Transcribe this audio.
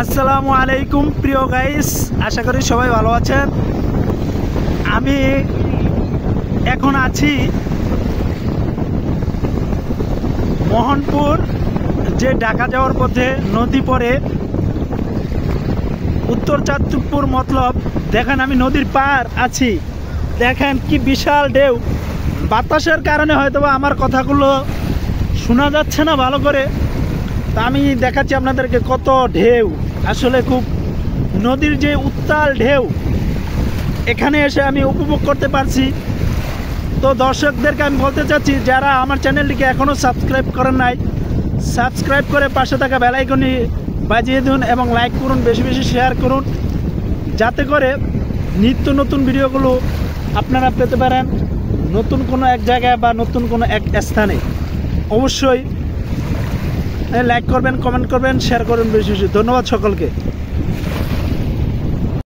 আসসালামু আলাইকুম প্রিয় গাইস, আশা করি সবাই ভালো আছেন। আমি এখন আছি মোহনপুর, যে ঢাকা যাওয়ার পথে নদী পড়ে উত্তর চাঁদপুর মতলব। দেখেন আমি নদীর পার আছি, দেখেন কি বিশাল ঢেউ। বাতাসের কারণে হয়তোবা আমার কথাগুলো শোনা যাচ্ছে না ভালো করে, তা আমি দেখাচ্ছি আপনাদেরকে কত ঢেউ। আসলে খুব নদীর যে উত্তাল ঢেউ, এখানে এসে আমি উপভোগ করতে পারছি। তো দর্শকদেরকে আমি বলতে চাচ্ছি, যারা আমার চ্যানেলটিকে এখনও সাবস্ক্রাইব করেন নাই, সাবস্ক্রাইব করে পাশে থাকা বেল আইকনটি বাজিয়ে দিন এবং লাইক করুন, বেশি বেশি শেয়ার করুন, যাতে করে নিত্য নতুন ভিডিওগুলো আপনারা পেতে পারেন নতুন কোনো এক জায়গায় বা নতুন কোনো এক স্থানে। অবশ্যই লাইক করবেন, কমেন্ট করবেন, শেয়ার করবেন বেশি বেশি। ধন্যবাদ সকলকে।